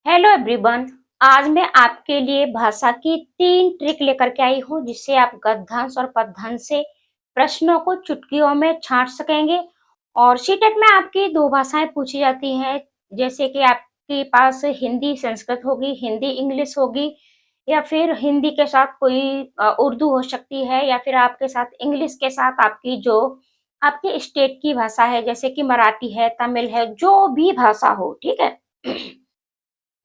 Hello everyone. आज मैं आपके लिए भाषा की 3 ट्रिक लेकर के आई हूँ जिससे आप गद्यांश और पद्यांश से प्रश्नों को चुटकियों में छांट सकेंगे। और सीटेट में आपकी 2 भाषाएं पूछी जाती हैं, जैसे कि आपके पास हिंदी संस्कृत होगी, हिंदी इंग्लिश होगी, या फिर हिंदी के साथ कोई उर्दू हो सकती है, या फिर आपके साथ इंग्लिश के साथ आपकी जो आपके स्टेट की भाषा है, जैसे कि मराठी है, तमिल है, जो भी भाषा हो, ठीक है।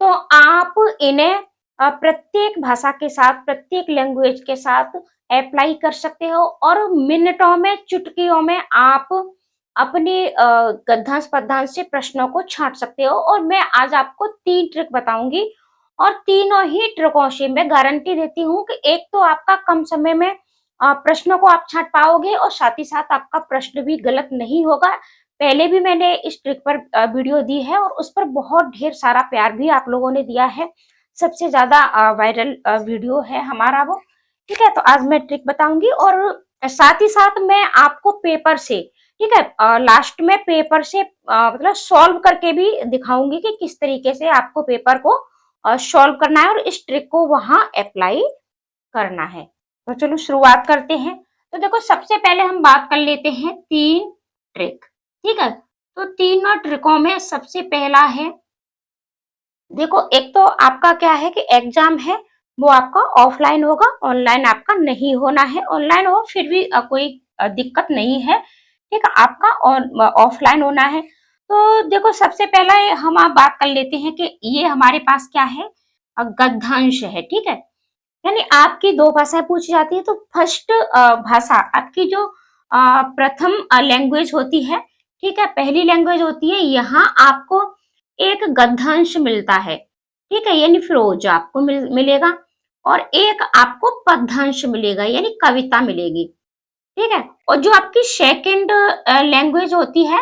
तो आप इन्हें प्रत्येक भाषा के साथ, प्रत्येक लैंग्वेज के साथ अप्लाई कर सकते हो और मिनटों में, चुटकियों में आप अपनी गद्यांश पद्यांश से प्रश्नों को छांट सकते हो। और मैं आज आपको 3 ट्रिक बताऊंगी और तीनों ही ट्रिकों से मैं गारंटी देती हूँ कि एक तो आपका कम समय में प्रश्नों को आप छांट पाओगे और साथ ही साथ आपका प्रश्न भी गलत नहीं होगा। पहले भी मैंने इस ट्रिक पर वीडियो दी है और उस पर बहुत ढेर सारा प्यार भी आप लोगों ने दिया है। सबसे ज्यादा वायरल वीडियो है हमारा वो। ठीक है, तो आज मैं ट्रिक बताऊंगी और साथ ही साथ मैं आपको पेपर से, ठीक है, लास्ट में पेपर से मतलब सॉल्व करके भी दिखाऊंगी कि किस तरीके से आपको पेपर को सॉल्व करना है और इस ट्रिक को वहां अप्लाई करना है। तो चलो शुरुआत करते हैं। तो देखो, सबसे पहले हम बात कर लेते हैं 3 ट्रिक। ठीक है, तो तीनों ट्रिकों में सबसे पहला है, देखो, एक तो आपका क्या है कि एग्जाम है वो आपका ऑफलाइन होगा, ऑनलाइन आपका नहीं होना है। ऑनलाइन हो फिर भी कोई दिक्कत नहीं है, ठीक है, आपका ऑफलाइन होना है। तो देखो, सबसे पहला हम आप बात कर लेते हैं कि ये हमारे पास क्या है, गद्यांश है। ठीक है, यानी आपकी 2 भाषाएं पूछी जाती है, तो फर्स्ट भाषा आपकी जो प्रथम लैंग्वेज होती है, ठीक है, पहली लैंग्वेज होती है, यहाँ आपको एक गद्यांश मिलता है, ठीक है, यानी फिरोज आपको मिलेगा और एक आपको पद्यांश मिलेगा यानी कविता मिलेगी। ठीक है, और जो आपकी सेकंड लैंग्वेज होती है,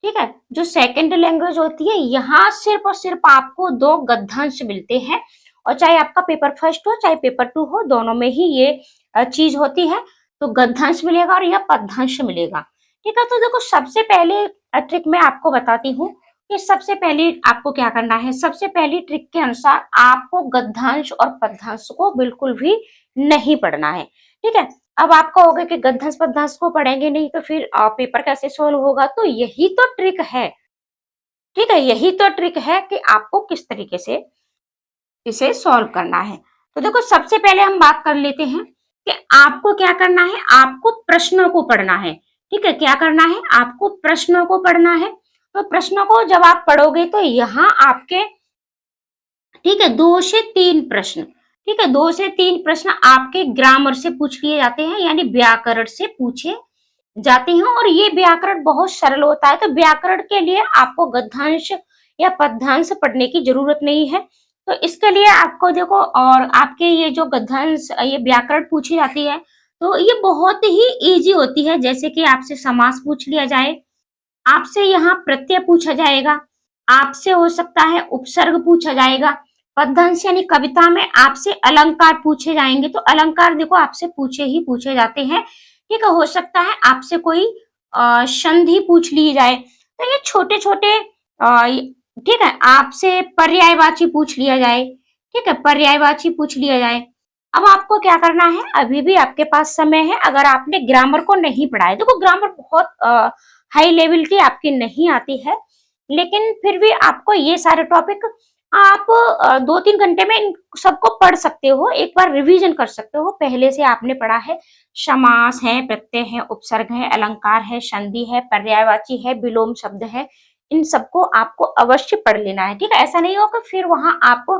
ठीक है, जो सेकंड लैंग्वेज होती है, यहाँ सिर्फ और सिर्फ आपको 2 गद्यांश मिलते हैं। और चाहे आपका पेपर फर्स्ट हो चाहे पेपर 2 हो, दोनों में ही ये चीज होती है। तो गद्यांश मिलेगा और यह पद्यांश मिलेगा। ठीक है, तो देखो, सबसे पहले ट्रिक मैं आपको बताती हूँ कि सबसे पहले आपको क्या करना है। सबसे पहली ट्रिक के अनुसार आपको गद्यांश और पद्यांश को बिल्कुल भी नहीं पढ़ना है। ठीक है, अब आप कहोगे कि गद्यांश पद्यांश को पढ़ेंगे नहीं तो फिर पेपर कैसे सोल्व होगा, तो यही तो ट्रिक है। ठीक है, यही तो ट्रिक है कि आपको किस तरीके से इसे सॉल्व करना है। तो देखो, सबसे पहले हम बात कर लेते हैं कि आपको क्या करना है। आपको प्रश्नों को पढ़ना है। ठीक है, क्या करना है, आपको प्रश्नों को पढ़ना है। तो प्रश्नों को जब आप पढ़ोगे तो यहाँ आपके, ठीक है, 2 से 3 प्रश्न, ठीक है, 2 से 3 प्रश्न आपके ग्रामर से पूछ लिए जाते हैं, यानी व्याकरण से पूछे जाते हैं। और ये व्याकरण बहुत सरल होता है, तो व्याकरण के लिए आपको गद्यांश या पद्यांश पढ़ने की जरूरत नहीं है। तो इसके लिए आपको देखो, और आपके ये जो गद्यांश ये व्याकरण पूछी जाती है, तो ये बहुत ही इजी होती है। जैसे कि आपसे समास पूछ लिया जाए, आपसे यहाँ प्रत्यय पूछा जाएगा, आपसे हो सकता है उपसर्ग पूछा जाएगा। पद्यांश यानी कविता में आपसे अलंकार पूछे जाएंगे, तो अलंकार देखो आपसे पूछे ही पूछे जाते हैं। ठीक है, हो सकता है आपसे कोई संधि पूछ ली जाए, तो ये छोटे छोटे, ठीक है, आपसे पर्यायवाची पूछ लिया जाए, ठीक है, पर्यायवाची पूछ लिया जाए। अब आपको क्या करना है, अभी भी आपके पास समय है। अगर आपने ग्रामर को नहीं पढ़ा है, देखो ग्रामर बहुत हाई लेवल की आपकी नहीं आती है, लेकिन फिर भी आपको ये सारे टॉपिक आप 2-3 घंटे में इन सबको पढ़ सकते हो, एक बार रिवीजन कर सकते हो। पहले से आपने पढ़ा है, समास है, प्रत्यय है, उपसर्ग है, अलंकार है, संधि है, पर्यायवाची है, विलोम शब्द है, इन सबको आपको अवश्य पढ़ लेना है। ठीक है, ऐसा नहीं होगा फिर वहां आपको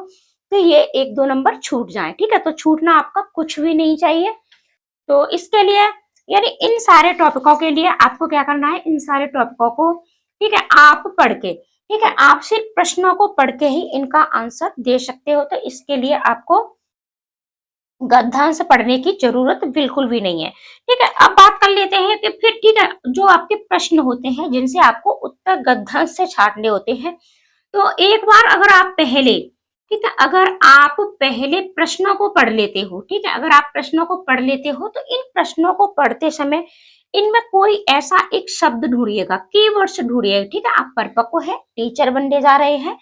तो ये 1-2 नंबर छूट जाए। ठीक है, तो छूटना आपका कुछ भी नहीं चाहिए। तो इसके लिए, यानी इन सारे टॉपिकों के लिए आपको क्या करना है, इन सारे टॉपिकों को, ठीक है, आप पढ़ के, ठीक है, आप सिर्फ प्रश्नों को पढ़ के ही इनका आंसर दे सकते हो। तो इसके लिए आपको गद्यांश पढ़ने की जरूरत बिल्कुल भी नहीं है। ठीक है, अब बात कर लेते हैं कि फिर, ठीक है, जो आपके प्रश्न होते हैं जिनसे आपको उत्तर गद्यांश से छांटने होते हैं, तो एक बार अगर आप पहले, ठीक है, अगर आप पहले प्रश्नों को पढ़ लेते हो, ठीक है, अगर आप प्रश्नों को पढ़ लेते हो, तो इन प्रश्नों को पढ़ते समय इनमें कोई ऐसा एक शब्द ढूंढिएगा, कीवर्ड्स ढूंढिएगा। ठीक है, आप परिपक्व है, टीचर बनने जा रहे हैं,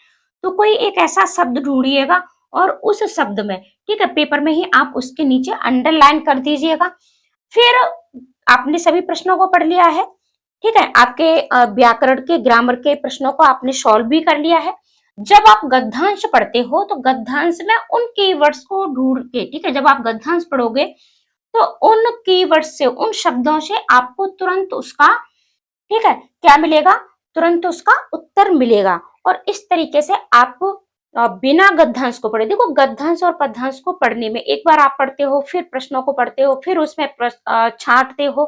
तो कोई एक ऐसा शब्द ढूंढिएगा और उस शब्द में, ठीक है, पेपर में ही आप उसके नीचे अंडरलाइन कर दीजिएगा। फिर आपने सभी प्रश्नों को पढ़ लिया है, ठीक है, आपके व्याकरण के, ग्रामर के प्रश्नों को आपने सॉल्व भी कर लिया है। जब आप गद्यांश पढ़ते हो तो गद्यांश में उन कीवर्ड्स को ढूंढ के, ठीक है, जब आप गद्यांश पढ़ोगे तो उन कीवर्ड्स से, उन शब्दों से आपको तुरंत उसका, ठीक है, क्या मिलेगा, तुरंत उसका उत्तर मिलेगा। और इस तरीके से आप बिना गद्यांश को पढ़े, देखो गद्यांश और पद्यांश को पढ़ने में एक बार आप पढ़ते हो, फिर प्रश्नों को पढ़ते हो, फिर उसमें छांटते हो,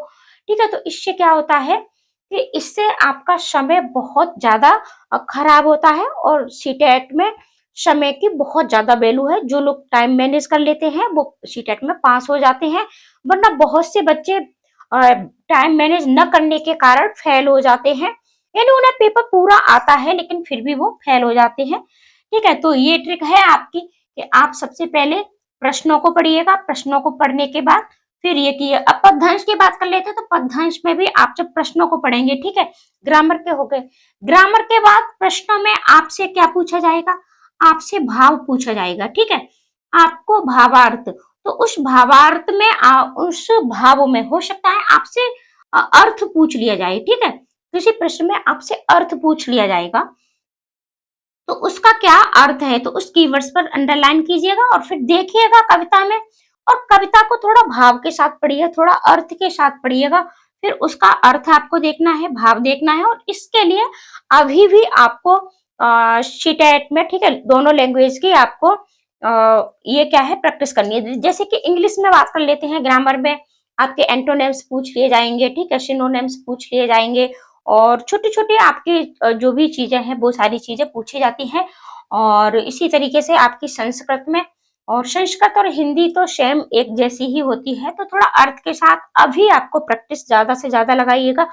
ठीक है, तो इससे क्या होता है कि इससे आपका समय बहुत ज्यादा खराब होता है। और सीटेट में समय की बहुत ज्यादा वैल्यू है। जो लोग टाइम मैनेज कर लेते हैं वो सीटेट में पास हो जाते हैं, वरना बहुत से बच्चे टाइम मैनेज न करने के कारण फेल हो जाते हैं, यानी उन्हें पेपर पूरा आता है लेकिन फिर भी वो फेल हो जाते हैं। ठीक है, तो ये ट्रिक है आपकी कि आप सबसे पहले प्रश्नों को पढ़िएगा, प्रश्नों को पढ़ने के बाद फिर ये कि अब पदयांश की बात कर लेते हैं, तो पदयांश में भी आप जब प्रश्नों को पढ़ेंगे, ठीक है, ग्रामर के हो गए, ग्रामर के बाद प्रश्नों में आपसे क्या पूछा जाएगा, आपसे भाव पूछा जाएगा, ठीक है, आपको भावार्थ, तो उस भावार्थ में उस भाव में हो सकता है आपसे अर्थ पूछ लिया जाए, ठीक है, किसी प्रश्न में आपसे अर्थ पूछ लिया जाएगा, तो उसका क्या अर्थ है, तो उस कीवर्ड्स पर अंडरलाइन कीजिएगा और फिर देखिएगा कविता में, और कविता को थोड़ा भाव के साथ पढ़िए, थोड़ा अर्थ के साथ पढ़िएगा, फिर उसका अर्थ आपको देखना है, भाव देखना है। और इसके लिए अभी भी आपको शीटेट में, ठीक है, दोनों लैंग्वेज की आपको ये क्या है, प्रैक्टिस करनी है। जैसे कि इंग्लिश में बात कर लेते हैं, ग्रामर में आपके एंटोनिम्स पूछ लिए जाएंगे, ठीक है, सिनोनिम्स पूछ लिए जाएंगे, और छोटी-छोटी आपकी जो भी चीजें हैं वो सारी चीजें पूछी जाती हैं। और इसी तरीके से आपकी संस्कृत में, और संस्कृत और हिंदी तो सेम एक जैसी ही होती है, तो थोड़ा अर्थ के साथ अभी आपको प्रैक्टिस ज्यादा से ज्यादा लगाइएगा।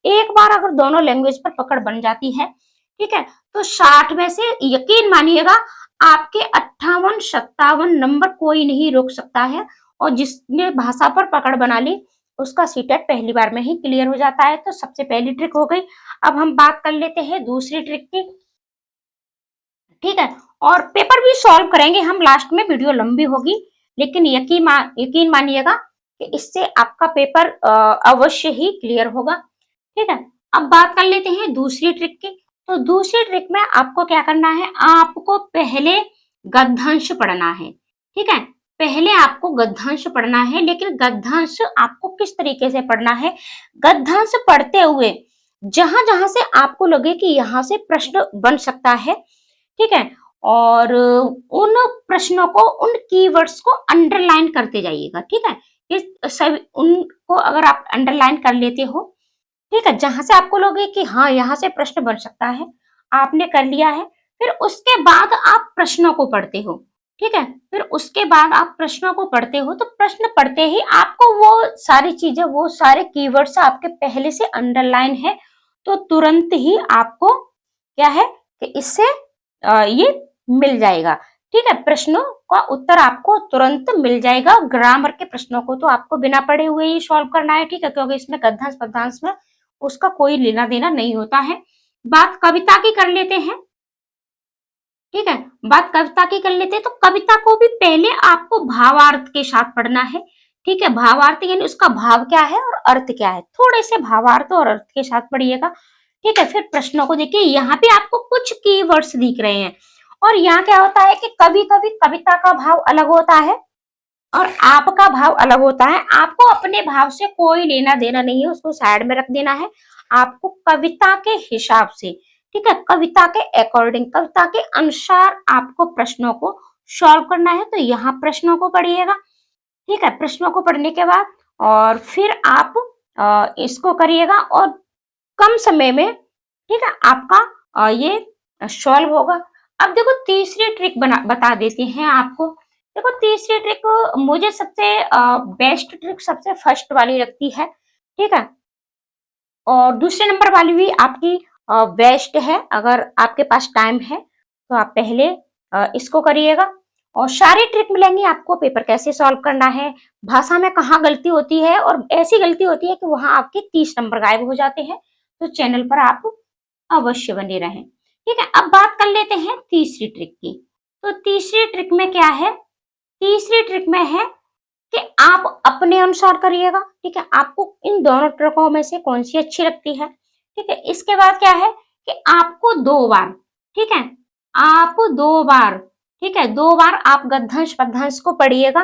एक बार अगर दोनों लैंग्वेज पर पकड़ बन जाती है, ठीक है, तो 60 में से यकीन मानिएगा आपके 58-57 नंबर कोई नहीं रोक सकता है। और जिसने भाषा पर पकड़ बना ली उसका सीटेट पहली बार में ही क्लियर हो जाता है। तो सबसे पहली ट्रिक हो गई। अब हम बात कर लेते हैं दूसरी ट्रिक की, ठीक है, और पेपर भी सॉल्व करेंगे हम लास्ट में, वीडियो लंबी होगी लेकिन यकीन मानिएगा कि इससे आपका पेपर अवश्य ही क्लियर होगा, ठीक है। अब बात कर लेते हैं दूसरी ट्रिक की। तो दूसरी ट्रिक में आपको क्या करना है, आपको पहले गद्यांश पढ़ना है, ठीक है, पहले आपको गद्यांश पढ़ना है, लेकिन गद्यांश आपको किस तरीके से पढ़ना है, गद्यांश पढ़ते हुए जहां जहां से आपको लगे कि यहाँ से प्रश्न बन सकता है, ठीक है, और उन प्रश्नों को, उन कीवर्ड्स को अंडरलाइन करते जाइएगा, ठीक है, इस सभी उनको अगर आप अंडरलाइन कर लेते हो, ठीक है, जहां से आपको लगे कि हाँ यहाँ से प्रश्न बन सकता है, आपने कर लिया है, फिर उसके बाद आप प्रश्नों को पढ़ते हो, ठीक है, फिर उसके बाद आप प्रश्नों को पढ़ते हो, तो प्रश्न पढ़ते ही आपको वो सारी चीजें, वो सारे कीवर्ड्स आपके पहले से अंडरलाइन है, तो तुरंत ही आपको क्या है कि इससे ये मिल जाएगा, ठीक है, प्रश्नों का उत्तर आपको तुरंत मिल जाएगा। ग्रामर के प्रश्नों को तो आपको बिना पढ़े हुए ही सॉल्व करना है, ठीक है, क्योंकि इसमें गद्यांश पद्यांश में उसका कोई लेना देना नहीं होता है। बात कविता की कर लेते हैं, ठीक है, बात कविता की कर लेते हैं, तो कविता को भी पहले आपको भावार्थ के साथ पढ़ना है, ठीक है, भावार्थ यानी उसका भाव क्या है और अर्थ क्या है, थोड़े से भावार्थ और अर्थ के साथ पढ़िएगा, ठीक है। फिर प्रश्नों को देखिए, यहाँ पे आपको कुछ कीवर्ड्स दिख रहे हैं, और यहाँ क्या होता है कि कभी कभी कविता का भाव अलग होता है और आपका भाव अलग होता है। आपको अपने भाव से कोई लेना देना नहीं है, उसको साइड में रख देना है, आपको कविता के हिसाब से, ठीक है, कविता के अकॉर्डिंग, कविता के अनुसार आपको प्रश्नों को सॉल्व करना है। तो यहाँ प्रश्नों को पढ़िएगा, ठीक है, प्रश्नों को पढ़ने के बाद और फिर आप इसको करिएगा, और कम समय में, ठीक है, आपका ये सॉल्व होगा। अब देखो तीसरी ट्रिक बता देते हैं आपको। देखो तीसरी ट्रिक मुझे सबसे बेस्ट ट्रिक सबसे फर्स्ट वाली लगती है, ठीक है, और दूसरे नंबर वाली भी आपकी बेस्ट है। अगर आपके पास टाइम है तो आप पहले इसको करिएगा, और सारी ट्रिक मिलेंगी आपको, पेपर कैसे सॉल्व करना है, भाषा में कहाँ गलती होती है, और ऐसी गलती होती है कि वहां आपके 30 नंबर गायब हो जाते हैं। तो चैनल पर आप अवश्य बने रहें, ठीक है। अब बात कर लेते हैं तीसरी ट्रिक की। तो तीसरी ट्रिक में क्या है, तीसरी ट्रिक में है कि आप अपने अनुसार करिएगा, ठीक है। आपको इन दोनों ट्रिकों में से कौन सी अच्छी लगती है, ठीक है। इसके बाद क्या है कि आपको 2 बार, ठीक है, आप 2 बार, ठीक है, 2 बार आप गद्यांश पद्यांश को पढ़िएगा।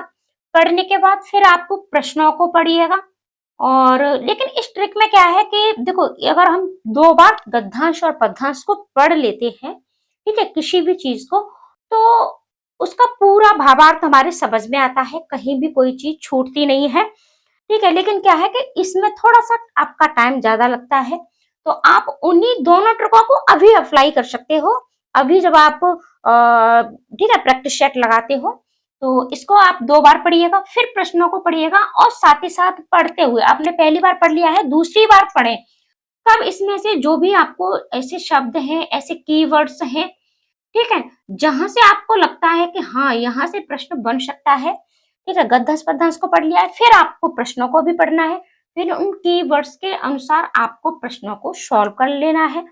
पढ़ने के बाद फिर आपको प्रश्नों को पढ़िएगा। और लेकिन इस ट्रिक में क्या है कि देखो, अगर हम 2 बार गद्यांश और पद्यांश को पढ़ लेते हैं, ठीक है, किसी भी चीज को, तो उसका पूरा भावार्थ हमारे समझ में आता है, कहीं भी कोई चीज छूटती नहीं है, ठीक है। लेकिन क्या है कि इसमें थोड़ा सा आपका टाइम ज्यादा लगता है, तो आप उन्हीं दोनों ट्रिकों को अभी अप्लाई कर सकते हो। अभी जब आप ठीक है प्रैक्टिस सेट लगाते हो, तो इसको आप 2 बार पढ़िएगा, फिर प्रश्नों को पढ़िएगा, और साथ ही साथ पढ़ते हुए, आपने पहली बार पढ़ लिया है, दूसरी बार पढ़ें, तब इसमें से जो भी आपको ऐसे शब्द हैं, ऐसे कीवर्ड्स हैं, ठीक है, जहां से आपको लगता है कि हाँ यहाँ से प्रश्न बन सकता है, ठीक है, गद्यांश पद्यांश को पढ़ लिया है, फिर आपको प्रश्नों को भी पढ़ना है, फिर उन कीवर्ड्स के अनुसार आपको प्रश्नों को सॉल्व कर लेना है,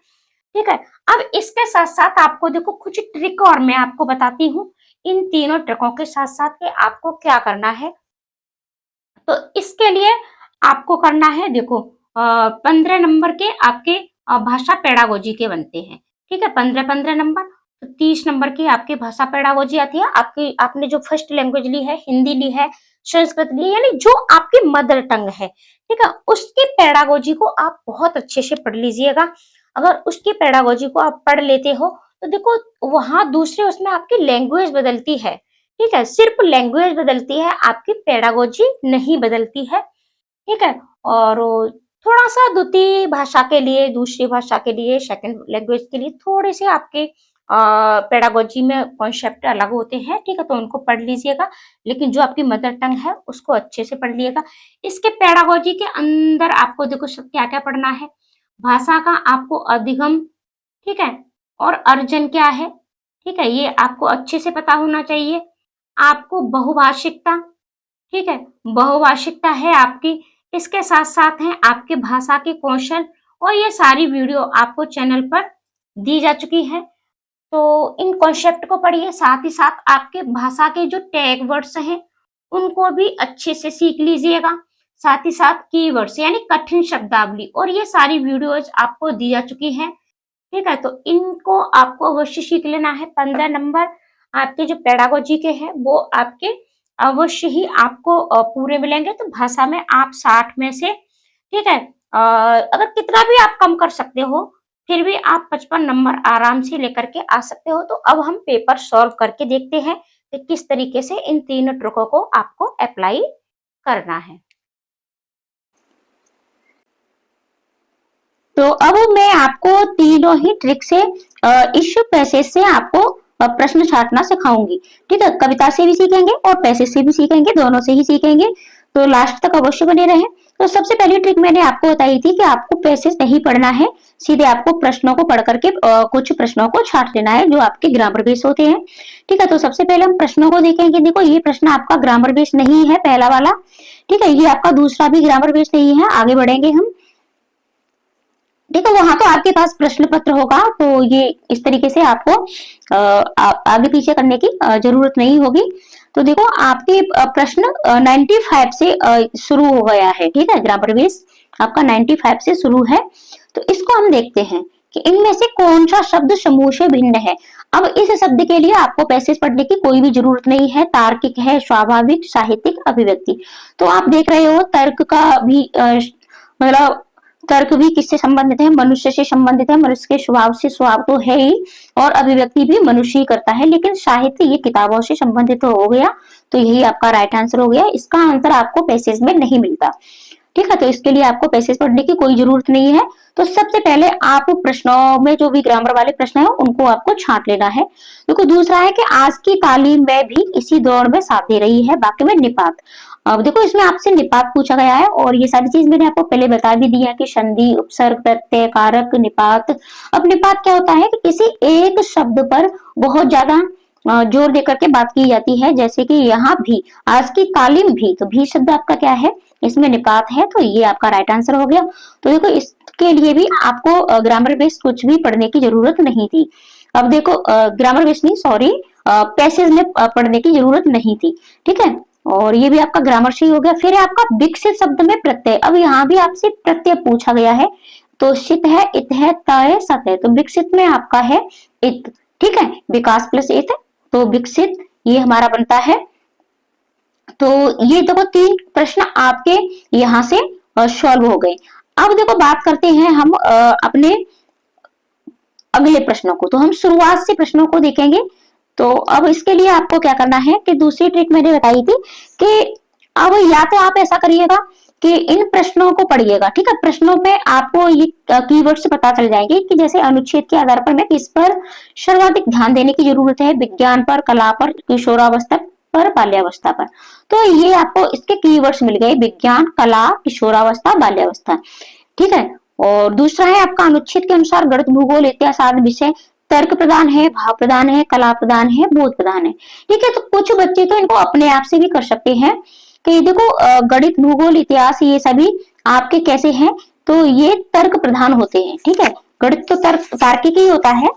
ठीक है। अब इसके साथ साथ आपको देखो कुछ ट्रिक और मैं आपको बताती हूँ, इन तीनों ट्रिकों के साथ साथ के आपको क्या करना है। तो इसके लिए आपको करना है, देखो 15 नंबर के आपके भाषा पेडागोजी के बनते हैं, ठीक है, 15-15 नंबर। तो 30 नंबर की आपकी भाषा पेडागोजी आती है, आपकी आपने जो फर्स्ट लैंग्वेज ली है, हिंदी ली है, संस्कृत ली है, यानी जो आपकी मदर टंग है, ठीक है, उसकी पेडागोजी को आप बहुत अच्छे से पढ़ लीजिएगा। अगर उसकी पेडागोजी को आप पढ़ लेते हो, तो देखो वहां दूसरे उसमें आपकी लैंग्वेज बदलती है, ठीक है, सिर्फ लैंग्वेज बदलती है, आपकी पेडागोजी नहीं बदलती है, ठीक है। और थोड़ा सा द्वितीय भाषा के लिए, दूसरी भाषा के लिए, सेकंड लैंग्वेज के लिए थोड़े से आपके पेडागोजी में कॉन्सेप्ट अलग होते हैं, ठीक है, तो उनको पढ़ लीजिएगा। लेकिन जो आपकी मदर टंग है उसको अच्छे से पढ़ लिएगा। इसके पेडागोजी के अंदर आपको देखो सब क्या क्या पढ़ना है। भाषा का आपको अधिगम, ठीक है, और अर्जन क्या है, ठीक है, ये आपको अच्छे से पता होना चाहिए। आपको बहुभाषिकता, ठीक है, बहुभाषिकता है आपकी। इसके साथ साथ है आपके भाषा के कौशल, और ये सारी वीडियो आपको चैनल पर दी जा चुकी है। तो इन कॉन्सेप्ट को पढ़िए, साथ ही साथ आपके भाषा के जो टैग वर्ड्स हैं उनको भी अच्छे से सीख लीजिएगा। साथ ही साथ कीवर्ड्स यानी कठिन शब्दावली, और ये सारी वीडियोज आपको दी जा चुकी हैं, ठीक है। तो इनको आपको अवश्य सीख लेना है। 15 नंबर आपके जो पेडागोजी के हैं वो आपके अवश्य ही आपको पूरे मिलेंगे। तो भाषा में आप 60 में से, ठीक है, अगर कितना भी आप कम कर सकते हो, फिर भी आप 55 नंबर आराम से लेकर के आ सकते हो। तो अब हम पेपर सॉल्व करके देखते हैं कि किस तरीके से इन तीनों ट्रिकों को आपको अप्लाई करना है। तो अब मैं आपको तीनों ही ट्रिक से इस पैसेज से आपको प्रश्न छांटना सिखाऊंगी, ठीक है। कविता से भी सीखेंगे और पैसेज से भी सीखेंगे, दोनों से ही सीखेंगे, तो लास्ट तक अवश्य बने रहें। तो सबसे पहली ट्रिक मैंने आपको बताई थी कि आपको पैसेज नहीं पढ़ना है, सीधे आपको प्रश्नों को पढ़ करके कुछ प्रश्नों को छांट लेना है जो आपके ग्रामर बेस होते हैं, ठीक है। तो सबसे पहले हम प्रश्नों को देखेंगे। देखो ये प्रश्न आपका ग्रामर बेस नहीं है, पहला वाला, ठीक है, ये आपका दूसरा भी ग्रामर बेस नहीं है। आगे बढ़ेंगे हम, ठीक है, वहां तो आपके पास प्रश्न पत्र होगा, तो ये इस तरीके से आपको आगे पीछे करने की जरूरत नहीं होगी। तो देखो आपके प्रश्न 95 से शुरू हो गया है, ठीक है, ग्रामर बेस आपका 95 से शुरू है। तो इसको हम देखते हैं कि इनमें से कौन सा शब्द समूह से भिन्न है। अब इस शब्द के लिए आपको पैसेज पढ़ने की कोई भी जरूरत नहीं है, तार्किक है, स्वाभाविक, साहित्यिक, अभिव्यक्ति। तो आप देख रहे हो तर्क का भी मतलब तर्क भी किससे संबंधित है, मनुष्य से संबंधित है, मनुष्य के स्वभाव से, स्वभाव तो है ही, और अभिव्यक्ति भी मनुष्य ही करता है, लेकिन साहित्य ये किताबों से संबंधित हो गया। तो यही आपका राइट आंसर हो गया। इसका आंसर आपको पैसेज में नहीं मिलता, ठीक है। तो इसके लिए आपको पैसेज पढ़ने की कोई जरूरत नहीं है। तो सबसे पहले आप प्रश्नों में जो भी ग्रामर वाले प्रश्न है उनको आपको छांट लेना है। देखो दूसरा है कि आज की तालीम में भी इसी दौर में साथ दे रही है, वाक्य में निपात। अब देखो इसमें आपसे निपात पूछा गया है, और ये सारी चीज मैंने आपको पहले बता भी दिया कि संधि, उपसर्ग, प्रत्यय, कारक, निपात। अब निपात क्या होता है कि किसी एक शब्द पर बहुत ज्यादा जोर देकर के बात की जाती है, जैसे कि यहाँ भी, आज की तालीम भी, तो भी शब्द आपका क्या है, इसमें निपात है, तो ये आपका राइट आंसर हो गया। तो देखो इसके लिए भी आपको ग्रामर बेस कुछ भी पढ़ने की जरूरत नहीं थी। अब देखो ग्रामर बेस नहीं, सॉरी, पैसेज में पढ़ने की जरूरत नहीं थी, ठीक है। और ये भी आपका ग्रामर से ही हो गया। फिर है आपका विकसित शब्द में प्रत्यय। अब यहाँ भी आपसे प्रत्यय पूछा गया है, तो शित है, इत है, त है, सत है। तो विकसित में आपका है इत, ठीक है, विकास प्लस इत, तो विकसित ये हमारा बनता है। तो ये देखो 3 प्रश्न आपके यहाँ से सॉल्व हो गए। अब देखो बात करते हैं हम अपने अगले प्रश्नों को। तो हम शुरुआत से प्रश्नों को देखेंगे। तो अब इसके लिए आपको क्या करना है कि दूसरी ट्रिक मैंने बताई थी कि अब या तो आप ऐसा करिएगा कि इन प्रश्नों को पढ़िएगा, ठीक है। प्रश्नों में आपको ये कीवर्ड से पता चल जाएंगे कि जैसे अनुच्छेद के आधार पर मैं किस पर सर्वाधिक ध्यान देने की जरूरत है, विज्ञान पर, कला पर, किशोरावस्था पर, बाल्यावस्था पर। तो ये आपको इसके कीवर्ड्स मिल गए, विज्ञान, कला, किशोरावस्था, बाल्यावस्था, ठीक है। और दूसरा है आपका अनुच्छेद के अनुसार गणित, भूगोल, इतिहास आदि विषय तर्क प्रदान है, भाव प्रदान है, कला प्रदान है, बोध प्रदान है, ठीक है। तो कुछ बच्चे तो इनको अपने आप से भी कर सकते हैं कि देखो गणित, भूगोल, इतिहास ये सभी आपके कैसे हैं, तो ये तर्क प्रधान होते हैं, ठीक है। गणित तो तार्किक ही होता है,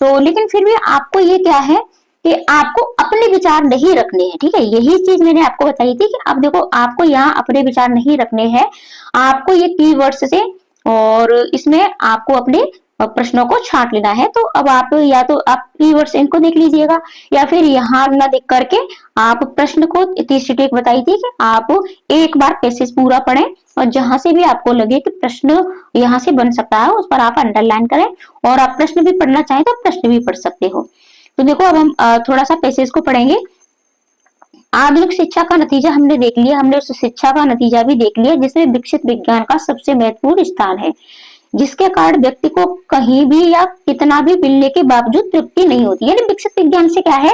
तो लेकिन फिर भी आपको ये क्या है कि आपको अपने विचार नहीं रखने हैं, ठीक है। यही चीज मैंने आपको बताई थी कि अब देखो आपको यहाँ अपने विचार नहीं रखने हैं, आपको ये कीवर्ड्स से और इसमें आपको अपने प्रश्नों को छांट लेना है। तो अब आप या तो आप कीवर्ड्स इनको देख लीजिएगा, या फिर यहाँ ना देख करके आप प्रश्न को, तीसरी ट्रिक बताई थी कि आप एक बार पैसेज पूरा पढ़ें और जहां से भी आपको लगे कि प्रश्न यहाँ से बन सकता है उस पर आप अंडरलाइन करें, और आप प्रश्न भी पढ़ना चाहें तो प्रश्न भी पढ़ सकते हो। तो देखो अब हम थोड़ा सा पैसेज को पढ़ेंगे। आधुनिक शिक्षा का नतीजा हमने देख लिया, हमने उस शिक्षा का नतीजा भी देख लिया जिसमें विकसित विज्ञान का सबसे महत्वपूर्ण स्थान है, जिसके कारण व्यक्ति को कहीं भी या कितना भी मिलने के बावजूद तृप्ति नहीं होती। यानी विकसित विज्ञान से क्या है,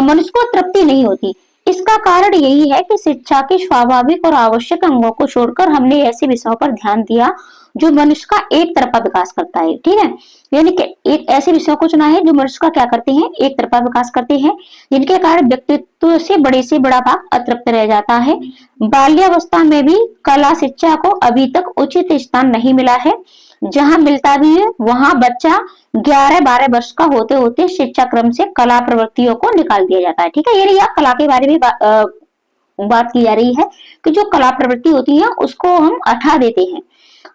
मनुष्य को तृप्ति नहीं होती। इसका कारण यही है कि शिक्षा के स्वाभाविक और आवश्यक अंगों को छोड़कर हमने ऐसे विषयों पर ध्यान दिया जो मनुष्य का एक तरफा विकास करता है, ठीक है। यानी कि एक ऐसे विषयों को चुना है जो मनुष्य का क्या करते हैं, एक तरफा विकास करते हैं, जिनके कारण व्यक्तित्व से बड़ा भाग अतृप्त रह जाता है। बाल्यावस्था में भी कला शिक्षा को अभी तक उचित स्थान नहीं मिला है। जहां मिलता भी है वहां बच्चा 11-12 वर्ष का होते होते शिक्षा क्रम से कला प्रवृत्तियों को निकाल दिया जाता है, ठीक है। यानी यहाँ कला के बारे में बात की जा रही है कि जो कला प्रवृत्ति होती है उसको हम हटा देते हैं।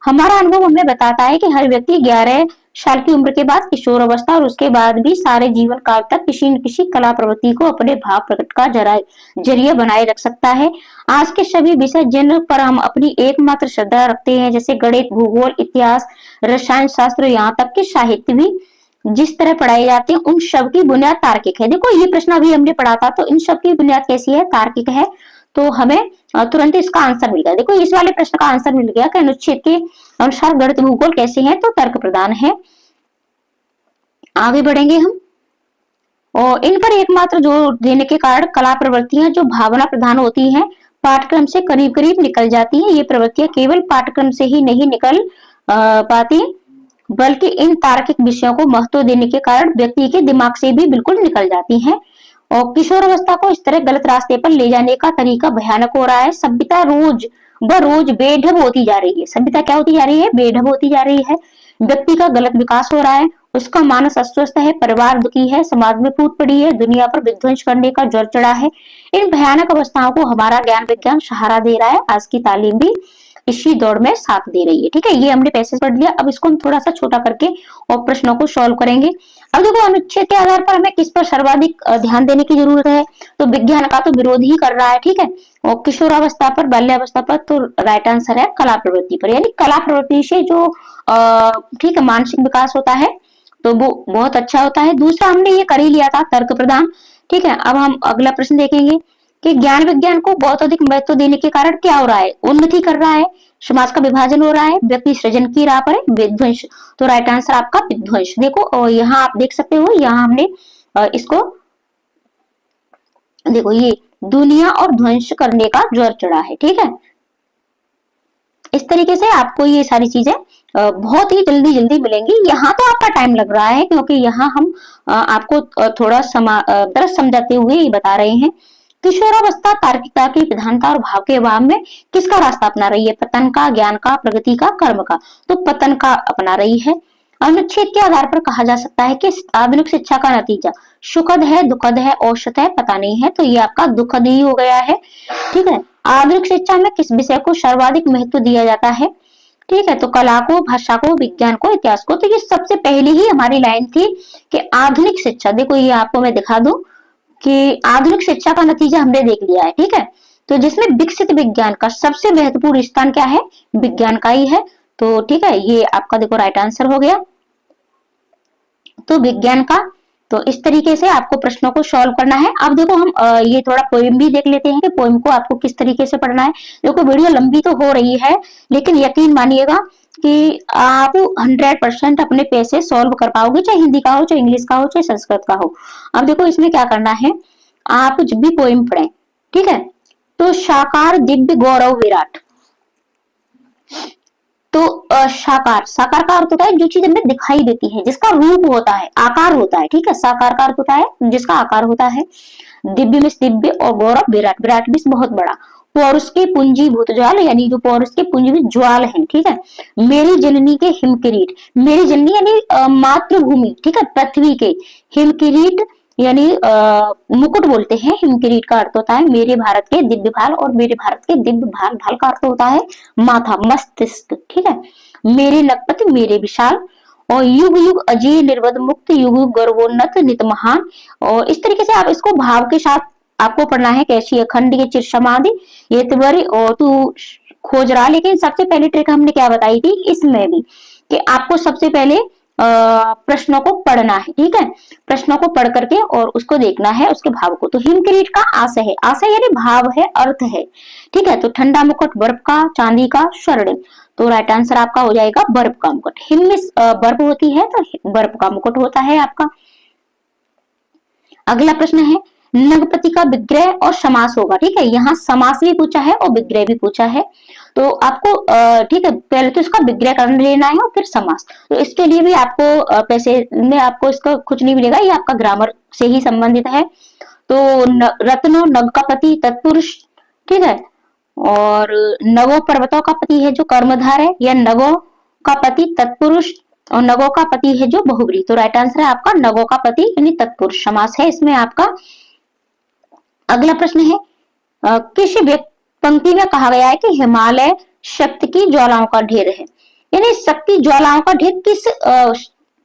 हमारा अनुभव हमें बताता है कि हर व्यक्ति 11 साल की उम्र के बाद किशोर अवस्था और उसके बाद भी सारे जीवन काल तक किसी न किसी कला प्रवृत्ति को अपने भाव प्रकट का जरिए बनाए रख सकता है। आज के सभी विषय जिन पर हम अपनी एकमात्र श्रद्धा रखते हैं, जैसे गणित, भूगोल, इतिहास, रसायन शास्त्र, यहाँ तक कि साहित्य भी जिस तरह पढ़ाए जाते हैं, उन सब की बुनियाद तार्किक है। देखो ये प्रश्न अभी हमने पढ़ा था, तो इन सब की बुनियाद कैसी है, तार्किक है। तो हमें तुरंत इसका आंसर मिल गया। देखो इस वाले प्रश्न का आंसर मिल गया कि अनुच्छेद के अनुसार गणित, भूगोल कैसे हैं, तो तर्क प्रधान है। आगे बढ़ेंगे हम, और इन पर एकमात्र जोर देने के कारण कला प्रवृत्तियां जो भावना प्रधान होती हैं पाठ्यक्रम से करीब करीब निकल जाती हैं। ये प्रवृत्तियां केवल पाठ्यक्रम से ही नहीं निकल पाती, बल्कि इन तार्किक विषयों को महत्व देने के कारण व्यक्ति के दिमाग से भी बिल्कुल निकल जाती हैं। और किशोर अवस्था को इस तरह गलत रास्ते पर ले जाने का तरीका भयानक हो रहा है। सभ्यता रोज ब रोज बेढब होती जा रही है। सभ्यता क्या होती जा रही है, बेढब होती जा रही है। व्यक्ति का गलत विकास हो रहा है, उसका मानस अस्वस्थ है, परिवार दुखी है, समाज में फूट पड़ी है, दुनिया पर विध्वंस करने का ज्वर चढ़ा है। इन भयानक अवस्थाओं को हमारा ज्ञान विज्ञान सहारा दे रहा है। आज की तालीम भी इसी दौड़ में साथ दे रही है, ठीक है। ये हमने पैसेज पढ़ लिया। अब इसको हम थोड़ा सा छोटा करके और प्रश्नों को सॉल्व करेंगे। अब देखो अनुच्छेद के आधार पर हमें किस पर सर्वाधिक ध्यान देने की जरूरत है, तो विज्ञान का तो विरोध ही कर रहा है, ठीक है। और किशोरावस्था पर, बाल्यावस्था पर, तो राइट आंसर है कला प्रवृत्ति पर। यानी कला प्रवृत्ति से जो ठीक है मानसिक विकास होता है तो वो बहुत अच्छा होता है। दूसरा हमने ये कर ही लिया था, तर्क प्रदान, ठीक है। अब हम अगला प्रश्न देखेंगे कि ज्ञान विज्ञान को बहुत अधिक महत्व देने के कारण क्या हो रहा है, उन्नति कर रहा है, समाज का विभाजन हो रहा है, व्यक्ति सृजन की राह पर है, विध्वंस। तो राइट आंसर आपका विध्वंस। देखो और यहाँ आप देख सकते हो, यहाँ हमने इसको देखो, ये दुनिया और ध्वंस करने का ज्वर चढ़ा है, ठीक है। इस तरीके से आपको ये सारी चीजें बहुत ही जल्दी जल्दी मिलेंगी। यहाँ तो आपका टाइम लग रहा है क्योंकि यहाँ हम आपको थोड़ा दरस समझाते हुए ये बता रहे हैं। किशोरावस्था तार्किकता की प्रधानता और भाव के अभाव में किसका रास्ता अपना रही है, पतन का, ज्ञान का, प्रगति का, कर्म का। तो पतन का अपना रही है। अनुच्छेद के आधार पर कहा जा सकता है कि आधुनिक शिक्षा का नतीजा सुखद है, दुखद है, औसत है, पता नहीं है, तो ये आपका दुखद ही हो गया है। ठीक है, आधुनिक शिक्षा में किस विषय को सर्वाधिक महत्व दिया जाता है? ठीक है, तो कला को, भाषा को, विज्ञान को, इतिहास को। तो ये सबसे पहले ही हमारी लाइन थी कि आधुनिक शिक्षा, देखो ये आपको मैं दिखा दूं कि आधुनिक शिक्षा का नतीजा हमने देख लिया है। ठीक है, तो जिसमें विकसित विज्ञान का सबसे महत्वपूर्ण स्थान क्या है? विज्ञान का ही है। तो ठीक है, ये आपका देखो राइट आंसर हो गया, तो विज्ञान का। तो इस तरीके से आपको प्रश्नों को सॉल्व करना है। अब देखो हम ये थोड़ा पोएम भी देख लेते हैं कि पोएम को आपको किस तरीके से पढ़ना है। देखो वीडियो लंबी तो हो रही है, लेकिन यकीन मानिएगा कि आप 100% अपने पैसे सॉल्व कर पाओगे, चाहे हिंदी का हो, चाहे इंग्लिश का हो, चाहे संस्कृत का हो। अब देखो इसमें क्या करना है, आप जब भी पोएम पढ़ें, ठीक है, तो साकार दिव्य गौरव विराट। तो साकार, साकार का अर्थ होता है जो चीज हमें दिखाई देती है, जिसका रूप होता है, आकार होता है। ठीक है, साकार का अर्थ होता है जिसका आकार होता है। दिव्य में दिव्य और गौरव विराट, विराट भी बहुत बड़ा। पौरुष के पुंजीभूत ज्वाल, यानी जो पौरुष के पुंजीभूत ज्वाल है। ठीक है, मेरी जननी के हिमकिरीट, मेरी जननी यानी मातृभूमि, ठीक है, पृथ्वी के, हिमकिरीट यानी मुकुट बोलते हैं। हिमकिरीट का अर्थ होता है मेरे भारत के दिव्य भाल, और मेरे भारत के दिव्य भाल, भाल का अर्थ होता है माथा, मस्तिष्क। ठीक है, मेरे नगपति मेरे विशाल, और युग युग अजय निर्वध मुक्त, युग युग गर्वोन्नत नित महान। और इस तरीके से आप इसको भाव के साथ आपको पढ़ना है। कैसी अखंड के चिर समाधि ये तुम्हारी और तू खोज रहा। लेकिन सबसे पहली ट्रिक हमने क्या बताई थी इसमें भी, कि आपको सबसे पहले प्रश्नों को पढ़ना है। ठीक है, प्रश्नों को पढ़ करके और उसको देखना है, उसके भाव को। तो हिमकिरीट का आशय है, आशय यानी भाव है, अर्थ है। ठीक है, तो ठंडा मुकुट बर्फ का, चांदी का, स्वर्णिम। तो राइट आंसर आपका हो जाएगा बर्फ का मुकुट। हिम में बर्फ होती है, तो बर्फ का मुकुट होता है आपका। अगला प्रश्न है, नगपति का विग्रह और समास होगा। ठीक है, यहाँ समास भी पूछा है और विग्रह भी पूछा है। तो आपको ठीक है, पहले तो इसका विग्रह कर लेना है और फिर समास। तो इसके लिए भी आपको पैसे में आपको इसका कुछ नहीं मिलेगा, ये आपका ग्रामर से ही संबंधित है। तो रत्नो नग का पति तत्पुरुष, ठीक है, और नगो पर्वतों का पति है जो कर्मधार है, या नगो का पति तत्पुरुष, और नगो का पति है जो बहुब्री। तो राइट आंसर है आपका नगो का पति यानी तत्पुरुष समास है इसमें आपका। अगला प्रश्न है, किस पंक्ति में कहा गया है कि हिमालय शक्ति की ज्वालाओं का ढेर है? यानी शक्ति ज्वालाओं का ढेर किस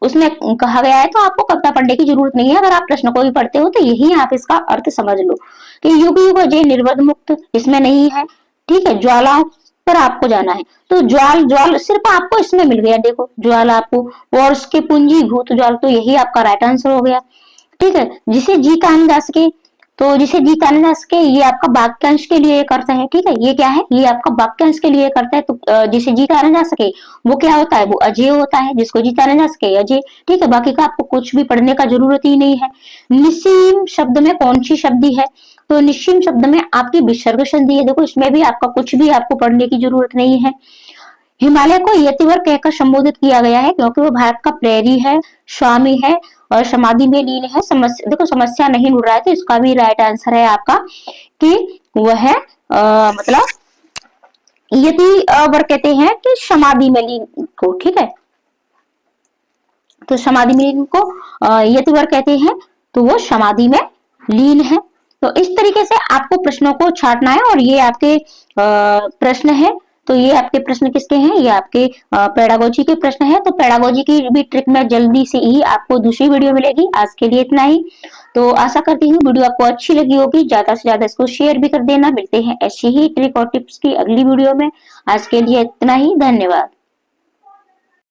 उसमें कहा गया है? तो आपको कविता पढ़ने की जरूरत नहीं है, अगर आप प्रश्न को भी पढ़ते हो तो यही आप इसका अर्थ समझ लो कि युग युग अजय निर्वध मुक्त इसमें नहीं है। ठीक है, ज्वालाओं पर आपको जाना है। तो ज्वाल, ज्वाल सिर्फ आपको इसमें मिल गया, देखो ज्वाल आपको, और उसके पूंजी भूत ज्वाल, तो यही आपका राइट आंसर हो गया। ठीक है, जिसे जीता नहीं जा सके, तो जिसे जीता नहीं जा सके ये आपका वाक्यांश के लिए करता है। ठीक है, ये क्या है, ये आपका वाक्यांश के लिए करता है। तो जिसे जीता नहीं जा सके वो क्या होता है, वो अजय होता है। जिसको जीता नहीं जा सके अजय। ठीक है, बाकी का आपको कुछ भी पढ़ने का जरूरत ही नहीं है। निस्सीम शब्द में कौन सी संधि है? तो निस्सीम शब्द में आपकी विसर्ग संधि है। देखो इसमें भी आपका कुछ भी आपको पढ़ने की जरूरत नहीं है। हिमालय को यतिवर कहकर संबोधित किया गया है क्योंकि वो भारत का प्रेरी है, स्वामी है और समाधि में लीन है। समस्या, देखो समस्या नहीं मिल रहा है, तो इसका भी राइट आंसर है आपका कि वह मतलब यतिवर कहते हैं कि समाधि में लीन को। ठीक है, तो समाधि में लीन को यतिवर कहते हैं, तो वो समाधि में लीन है। तो इस तरीके से आपको प्रश्नों को छांटना है। और ये आपके प्रश्न है। तो ये आपके प्रश्न किसके हैं? ये आपके पेडागोजी के प्रश्न है। तो पेडागोजी की भी ट्रिक में जल्दी से ही आपको दूसरी वीडियो मिलेगी। आज के लिए इतना ही। तो आशा करती हूँ वीडियो आपको अच्छी लगी होगी। ज्यादा से ज्यादा इसको शेयर भी कर देना। मिलते हैं ऐसी ही ट्रिक और टिप्स की अगली वीडियो में। आज के लिए इतना ही, धन्यवाद।